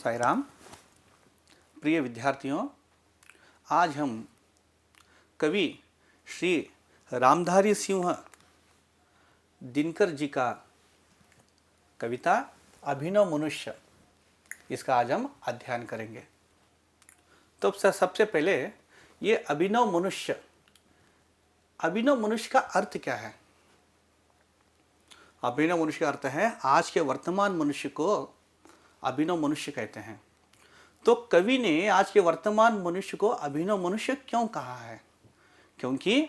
साई राम। प्रिय विद्यार्थियों, आज हम कवि श्री रामधारी सिंह दिनकर जी का कविता अभिनव मनुष्य, इसका आज हम अध्ययन करेंगे। तो सबसे पहले ये अभिनव मनुष्य का अर्थ क्या है? अभिनव मनुष्य का अर्थ है आज के वर्तमान मनुष्य को अभिनव मनुष्य कहते हैं। तो कवि ने आज के वर्तमान मनुष्य को अभिनव मनुष्य क्यों कहा है? क्योंकि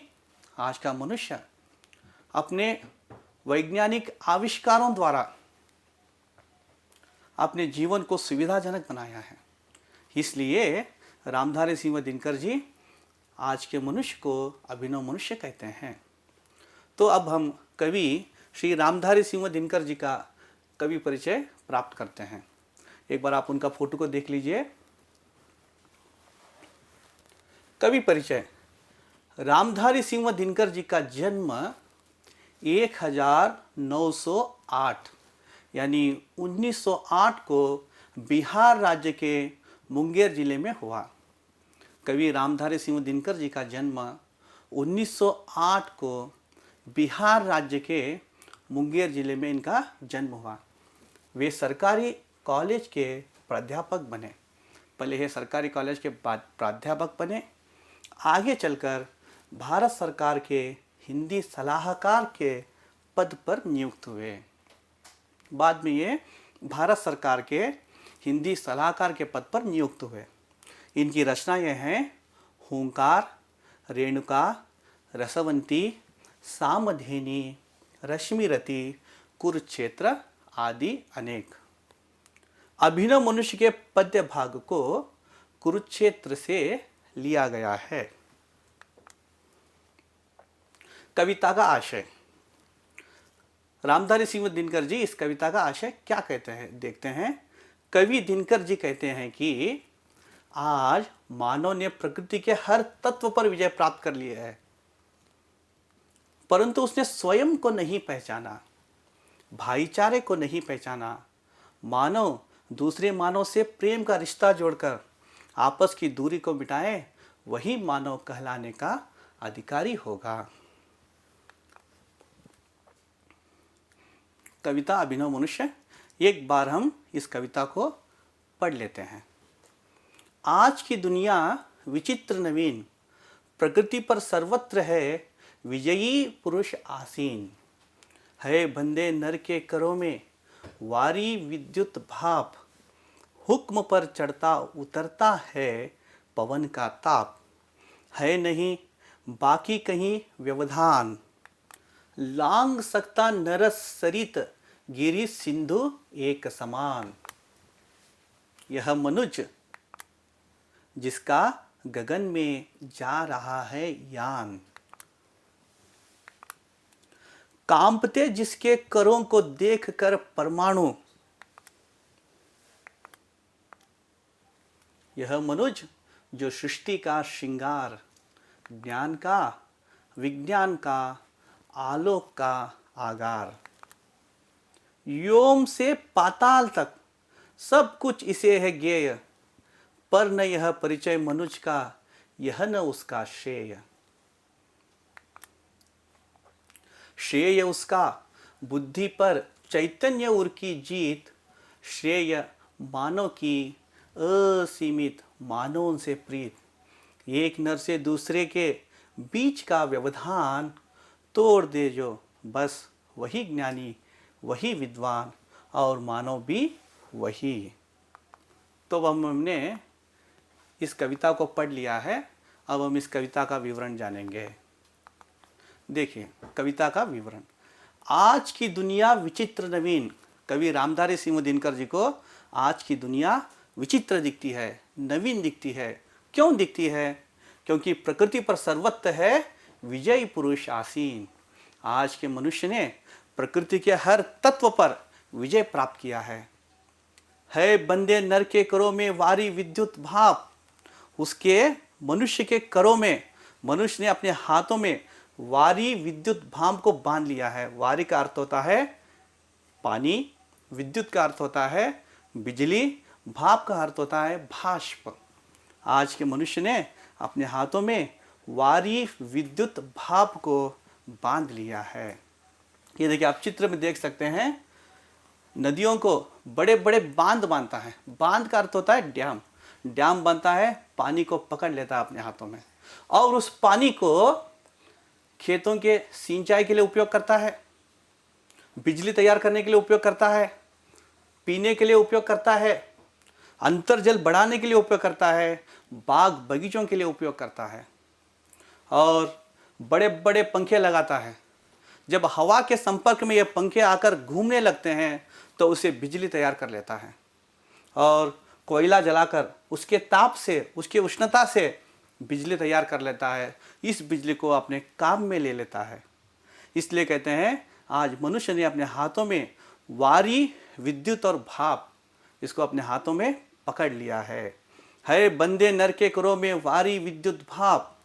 आज का मनुष्य अपने वैज्ञानिक आविष्कारों द्वारा अपने जीवन को सुविधाजनक बनाया है। इसलिए रामधारी सिंह दिनकर जी आज के मनुष्य को अभिनव मनुष्य कहते हैं। तो अब हम कवि श्री रामधारी सिंह दिनकर जी का कवि परिचय प्राप्त करते हैं। एक बार आप उनका फोटो को देख लीजिए। कवि परिचय। रामधारी सिंह दिनकर जी का जन्म 1908 यानी 1908 को बिहार राज्य के मुंगेर जिले में हुआ। कवि रामधारी सिंह दिनकर जी का जन्म 1908 को बिहार राज्य के मुंगेर जिले में इनका जन्म हुआ। वे सरकारी कॉलेज के प्राध्यापक बने। पहले ये सरकारी कॉलेज के प्राध्यापक बने, आगे चलकर भारत सरकार के हिंदी सलाहकार के पद पर नियुक्त हुए। बाद में ये भारत सरकार के हिंदी सलाहकार के पद पर नियुक्त हुए। इनकी रचनाएं हैं हुंकार, रेणुका, रसवंती, सामधेनी, रश्मिरति, कुरुक्षेत्र आदि अनेक। अभिनव मनुष्य के पद्य भाग को कुरुक्षेत्र से लिया गया है। कविता का आशय। रामधारी सिंह दिनकर जी इस कविता का आशय क्या कहते हैं, देखते हैं। कवि दिनकर जी कहते हैं कि आज मानव ने प्रकृति के हर तत्व पर विजय प्राप्त कर लिया है, परंतु उसने स्वयं को नहीं पहचाना, भाईचारे को नहीं पहचाना। मानव दूसरे मानव से प्रेम का रिश्ता जोड़कर आपस की दूरी को मिटाए, वही मानव कहलाने का अधिकारी होगा। कविता अभिनव मनुष्य। एक बार हम इस कविता को पढ़ लेते हैं। आज की दुनिया विचित्र नवीन, प्रकृति पर सर्वत्र है विजयी पुरुष आसीन। है बंदे नर के करों में वारी विद्युत भाप, हुक्म पर चढ़ता उतरता है पवन का ताप। है नहीं बाकी कहीं व्यवधान, लांग सकता नरस सरित गिरी सिंधु एक समान। यह मनुज जिसका गगन में जा रहा है यान, कांपते जिसके करों को देखकर परमाणु। यह मनुज जो सृष्टि का श्रृंगार, ज्ञान का विज्ञान का आलोक का आगार। व्योम से पाताल तक सब कुछ इसे है ज्ञेय, पर न यह परिचय मनुज का, यह न उसका श्रेय। श्रेय उसका बुद्धि पर चैतन्य उर की जीत, श्रेय मानव की असीमित मानव से प्रीत। एक नर से दूसरे के बीच का व्यवधान तोड़ दे जो, बस वही ज्ञानी, वही विद्वान और मानव भी वही। तो हमने इस कविता को पढ़ लिया है। अब हम इस कविता का विवरण जानेंगे। देखिए कविता का विवरण। आज की दुनिया विचित्र नवीन। कवि रामधारी सिंह दिनकर जी को आज की दुनिया विचित्र दिखती है, नवीन दिखती है। क्यों दिखती है? क्योंकि प्रकृति पर सर्वत्र है विजयी पुरुष आसीन। आज के मनुष्य ने प्रकृति के हर तत्व पर विजय प्राप्त किया है। बंदे नर के करों में वारी विद्युत भाप। उसके मनुष्य के करों में मनुष्य ने अपने हाथों में वारी विद्युत भाप को बांध लिया है। वारी का अर्थ होता है पानी, विद्युत का अर्थ होता है बिजली भाप का अर्थ होता है भाष्प। आज के मनुष्य ने अपने हाथों में वारी विद्युत भाप को बांध लिया है। ये देखिए, आप चित्र में देख सकते हैं, नदियों को बड़े बड़े बांध बांधता है। बांध का अर्थ होता है डैम। डैम बनता है, पानी को पकड़ लेता है अपने हाथों में और उस पानी को खेतों के सिंचाई के लिए उपयोग करता है, बिजली तैयार करने के लिए उपयोग करता है, पीने के लिए उपयोग करता है, अंतर्जल बढ़ाने के लिए उपयोग करता है, बाग बगीचों के लिए उपयोग करता है और बड़े बड़े पंखे लगाता है। जब हवा के संपर्क में ये पंखे आकर घूमने लगते हैं तो उसे बिजली तैयार कर लेता है और कोयला जलाकर उसके ताप से, उसकी उष्णता से बिजली तैयार कर लेता है। इस बिजली को अपने काम में ले लेता है। इसलिए कहते हैं आज मनुष्य ने अपने हाथों में वारी विद्युत और भाप, इसको अपने हाथों में पकड़ लिया है बंदे नर के करो में वारी विद्युत भाप,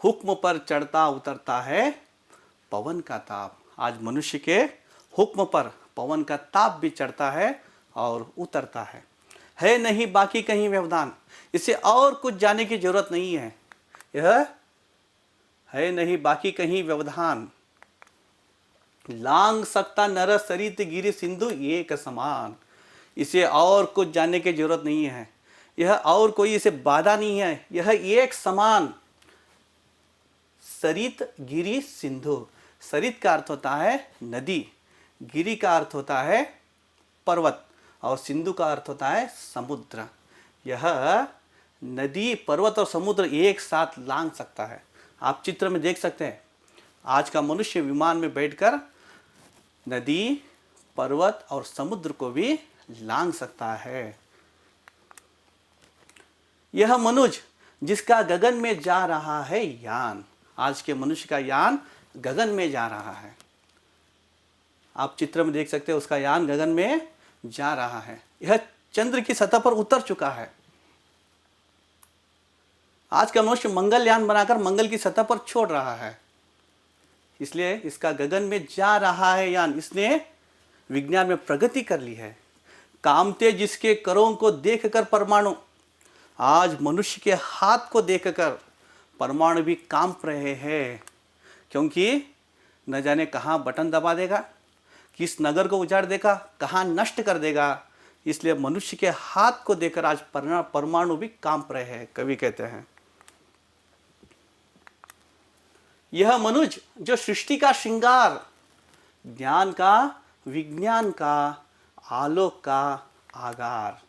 हुक्म पर चढ़ता उतरता है पवन का ताप। आज मनुष्य के हुक्म पर पवन का ताप भी चढ़ता है और उतरता है नहीं बाकी कहीं व्यवधान। इसे और कुछ जाने की जरूरत नहीं है। यह है नहीं बाकी कहीं व्यवधान, लांग सकता नर सरित गिरि सिंधु एक समान। इसे और कुछ जानने की जरूरत नहीं है। यह और कोई इसे बाधा नहीं है। यह एक समान, सरित गिरि सिंधु। सरित का अर्थ होता है नदी, गिरि का अर्थ होता है पर्वत और सिंधु का अर्थ होता है समुद्र। यह नदी, पर्वत और समुद्र एक साथ लांग सकता है। आप चित्र में देख सकते हैं, आज का मनुष्य विमान में बैठकर नदी, पर्वत और समुद्र को भी लांग सकता है। यह मनुज जिसका गगन में जा रहा है यान। आज के मनुष्य का यान गगन में जा रहा है। आप चित्र में देख सकते हैं, उसका यान गगन में जा रहा है। यह चंद्र की सतह पर उतर चुका है। आज का मनुष्य मंगलयान बनाकर मंगल की सतह पर छोड़ रहा है। इसलिए इसका गगन में जा रहा है यान। इसने विज्ञान में प्रगति कर ली है। कामते जिसके करों को देखकर परमाणु, आज मनुष्य के हाथ को देखकर परमाणु भी कांप रहे हैं, क्योंकि न जाने कहाँ बटन दबा देगा, किस नगर को उजाड़ देगा, कहाँ नष्ट कर देगा। इसलिए मनुष्य के हाथ को देखकर आज परमाणु भी कांप रहे हैं। कवि कहते हैं, यह मनुज जो सृष्टि का श्रृंगार, ज्ञान का, विज्ञान का, आलोक का आगार।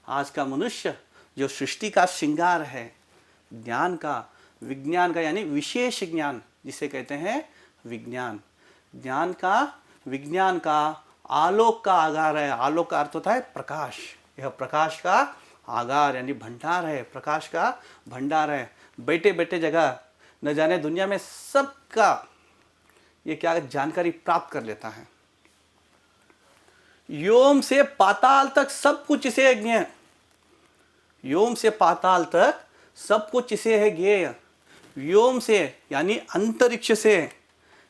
आज का मनुष्य जो सृष्टि का श्रृंगार है, ज्ञान का, विज्ञान का यानी विशेष ज्ञान जिसे कहते हैं विज्ञान, ज्ञान का, विज्ञान का, आलोक का आगार है। आलोक का अर्थ होता है प्रकाश। यह प्रकाश का आगार यानी भंडार है, प्रकाश का भंडार है। बैठे बैठे जगह न जाने दुनिया में सबका ये क्या जानकारी प्राप्त कर लेता है। व्योम से पाताल तक सब कुछ इसे है ज्ञेय। व्योम से पाताल तक सब कुछ इसे है ज्ञेय। व्योम से यानी अंतरिक्ष से,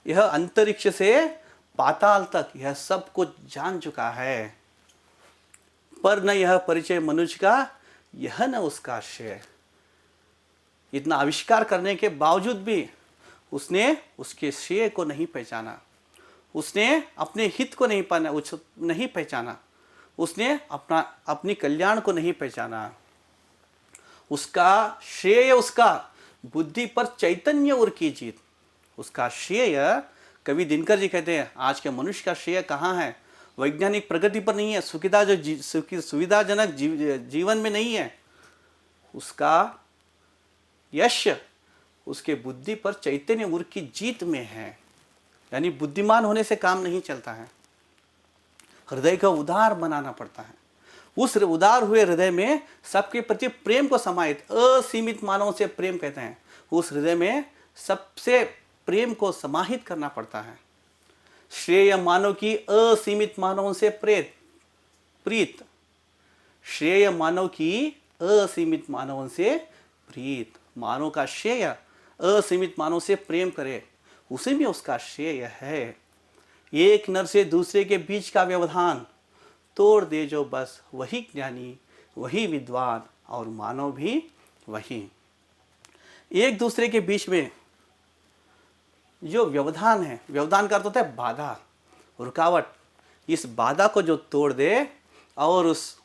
यह अंतरिक्ष से पाताल तक यह सब कुछ जान चुका है। पर न यह परिचय मनुष्य का, यह न उसका श्रेय। इतना आविष्कार करने के बावजूद भी उसने उसके श्रेय को नहीं पहचाना, उसने अपने हित को नहीं पहचाना, उसने अपनी कल्याण को नहीं पहचाना। उसका श्रेय, उसका बुद्धि पर चैतन्य और की जीत। उसका श्रेय, कवि दिनकर जी कहते हैं, आज के मनुष्य का श्रेय कहाँ है? वैज्ञानिक प्रगति पर नहीं है, सुविधाजनक जीवन में नहीं है। उसका यश उसके बुद्धि पर चैतन्य और की जीत में है। यानी बुद्धिमान होने से काम नहीं चलता है, हृदय को उदार बनाना पड़ता है। उस उदार हुए हृदय में सबके प्रति प्रेम को समाहित, असीमित मानव से प्रेम कहते हैं। उस हृदय में सबसे प्रेम को समाहित करना पड़ता है। श्रेय मानव की असीमित मानव से प्रीत, श्रेय मानव की असीमित मानव से प्रीत। मानव का श्रेय असीमित मानव से प्रेम करे, उसी में उसका श्रेय है। एक नर से दूसरे के बीच का व्यवधान तोड़ दे जो बस, वही ज्ञानी, वही विद्वान और मानव भी वही। एक दूसरे के बीच में जो व्यवधान है, व्यवधान का अर्थ होता है बाधा, रुकावट, इस बाधा को जो तोड़ दे और उस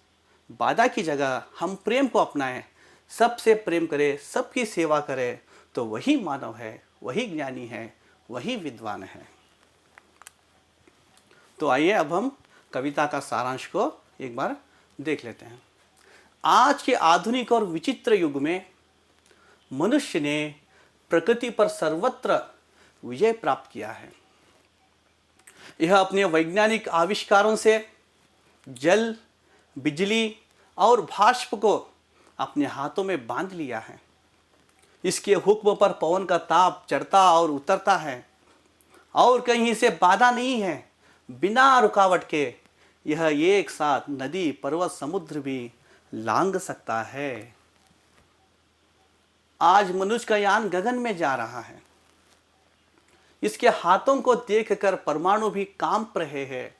बाधा की जगह हम प्रेम को अपनाएं, सबसे प्रेम करें, सबकी सेवा करें, तो वही मानव है, वही ज्ञानी है, वही विद्वान है। तो आइए अब हम कविता का सारांश को एक बार देख लेते हैं। आज के आधुनिक और विचित्र युग में मनुष्य ने प्रकृति पर सर्वत्र विजय प्राप्त किया है। यह अपने वैज्ञानिक आविष्कारों से जल, बिजली और भाष्प को अपने हाथों में बांध लिया है। इसके हुक्म पर पवन का ताप चढ़ता और उतरता है और कहीं से बाधा नहीं है। बिना रुकावट के यह एक साथ नदी, पर्वत, समुद्र भी लांघ सकता है। आज मनुष्य का यान गगन में जा रहा है। इसके हाथों को देखकर परमाणु भी कांप रहे हैं।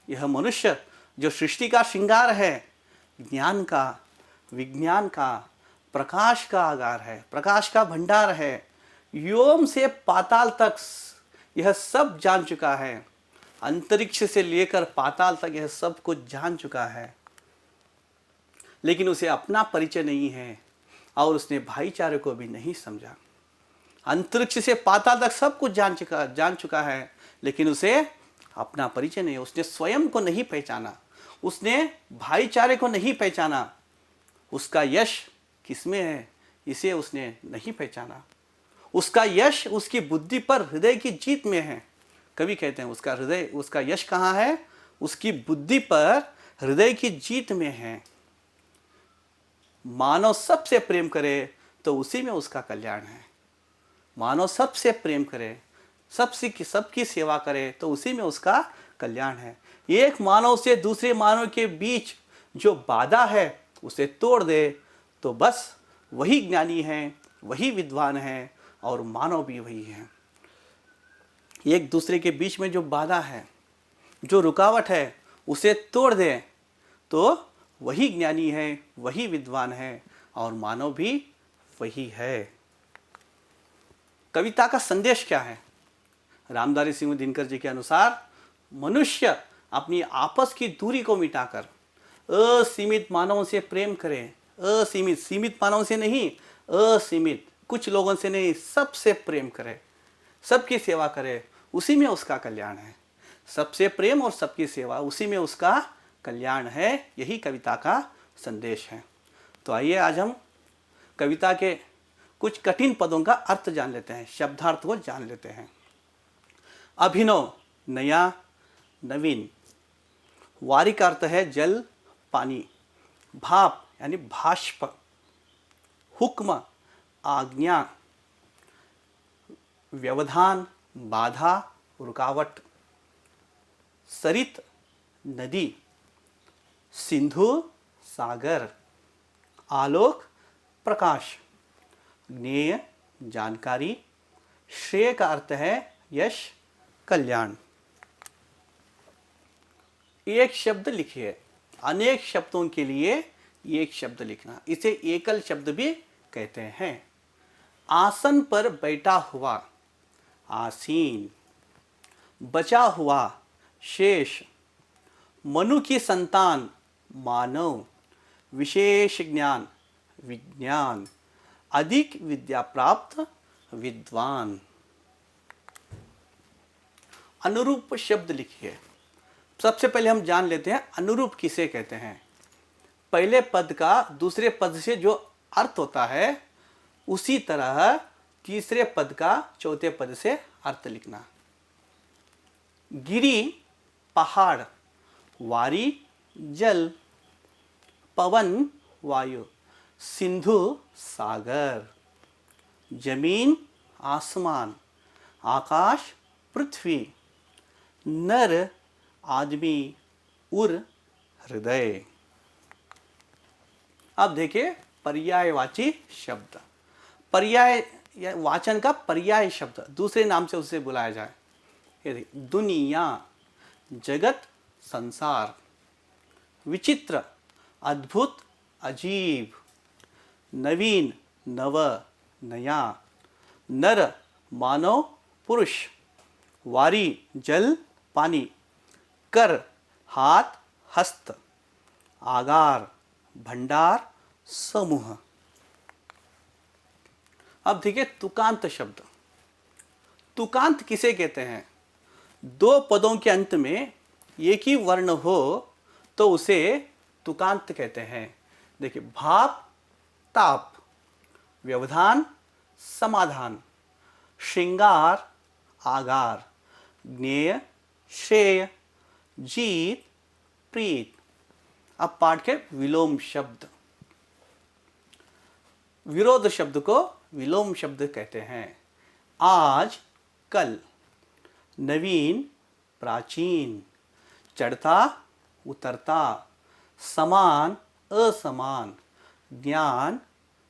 यह मनुष्य जो सृष्टि का श्रृंगार है, ज्ञान का, विज्ञान का, प्रकाश का आगार है, प्रकाश का भंडार है, व्योम से पाताल तक यह सब जान चुका है। अंतरिक्ष से लेकर पाताल तक यह सब कुछ जान चुका है, लेकिन उसे अपना परिचय नहीं है और उसने भाईचारे को भी नहीं समझा। अंतरिक्ष से पाताल तक सब कुछ जान चुका है, लेकिन उसे अपना परिचय नहीं, उसने स्वयं को नहीं पहचाना, उसने भाईचारे को नहीं पहचाना। उसका यश किसमें है, इसे उसने नहीं पहचाना। उसका यश उसकी बुद्धि पर, हृदय की जीत में है। कवि कहते हैं उसका यश कहाँ है? उसकी बुद्धि पर, हृदय की जीत में है। मानव सबसे प्रेम करे तो उसी में उसका कल्याण है। मानव सबसे प्रेम करे, सबकी सेवा करे तो उसी में उसका कल्याण है। एक मानव से दूसरे मानव के बीच जो बाधा है उसे तोड़ दे तो बस वही ज्ञानी है, वही विद्वान है और मानव भी वही है। एक दूसरे के बीच में जो बाधा है, जो रुकावट है, उसे तोड़ दे तो वही ज्ञानी है, वही विद्वान है और मानव भी वही है। कविता का संदेश क्या है? रामधारी सिंह दिनकर जी के अनुसार मनुष्य अपनी आपस की दूरी को मिटाकर असीमित मानवों से प्रेम करे। असीमित, सीमित मानवों से नहीं, असीमित, कुछ लोगों से नहीं, सबसे प्रेम करे, सबकी सेवा करे, उसी में उसका कल्याण है। सबसे प्रेम और सबकी सेवा, उसी में उसका कल्याण है। यही कविता का संदेश है। तो आइए आज हम कविता के कुछ कठिन पदों का अर्थ जान लेते हैं, शब्दार्थ को जान लेते हैं। अभिनव, नया, नवीन। वारी का अर्थ है जल, पानी। भाप यानी भाष्प। हुक्म, आज्ञा। व्यवधान, बाधा, रुकावट। सरित, नदी। सिंधु, सागर। आलोक, प्रकाश। ज्ञेय, जानकारी। श्रेय का अर्थ है यश, कल्याण। एक शब्द लिखिए, अनेक शब्दों के लिए एक शब्द लिखना, इसे एकल शब्द भी कहते हैं। आसन पर बैठा हुआ, आसीन। बचा हुआ, शेष। मनु की संतान, मानव। विशेष ज्ञान, विज्ञान। अधिक विद्या प्राप्त, विद्वान। अनुरूप शब्द लिखिए। सबसे पहले हम जान लेते हैं अनुरूप किसे कहते हैं। पहले पद का दूसरे पद से जो अर्थ होता है, उसी तरह तीसरे पद का चौथे पद से अर्थ लिखना। गिरी, पहाड़। वारी, जल। पवन, वायु। सिंधु, सागर। जमीन, आसमान। आकाश, पृथ्वी। नर, आदमी। उर, हृदय। अब देखिए पर्यायवाची शब्द। पर्याय वाचन का पर्याय शब्द दूसरे नाम से उसे बुलाया जाए। दुनिया, जगत, संसार। विचित्र, अद्भुत, अजीब, नवीन, नव, नया, नर, मानव, पुरुष, वारी, जल, पानी, कर, हाथ, हस्त, आगार, भंडार, समूह। अब देखिए तुकांत शब्द। तुकांत किसे कहते हैं? दो पदों के अंत में एक ही वर्ण हो तो उसे तुकांत कहते हैं। देखिए, भाप, ताप, व्यवधान, समाधान, श्रृंगार, आगार, ज्ञेय, श्रेय, जीत, प्रीत। अब पाठ के विलोम शब्द। विरोध शब्द को विलोम शब्द कहते हैं। आज, कल, नवीन, प्राचीन, चढ़ता, उतरता, समान, असमान, ज्ञान,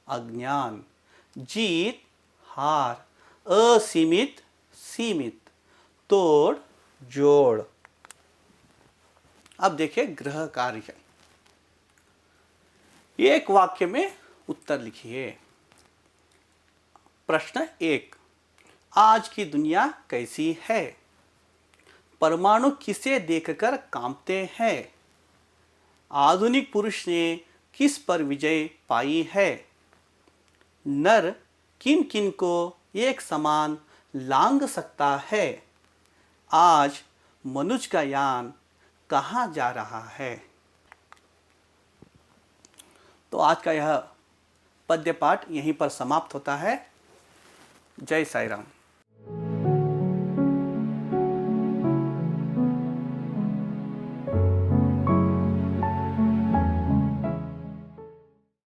अज्ञान, जीत, हार, असीमित, सीमित, तोड़, जोड़। अब देखिए गृह कार्य। एक वाक्य में उत्तर लिखिए। प्रश्न 1, आज की दुनिया कैसी है? परमाणु किसे देखकर कांपते हैं? आधुनिक पुरुष ने किस पर विजय पाई है? नर किन किन को एक समान लांघ सकता है? आज मनुष्य का यान कहाँ जा रहा है? तो आज का यह पद्य पाठ यहीं पर समाप्त होता है। जय साई राम।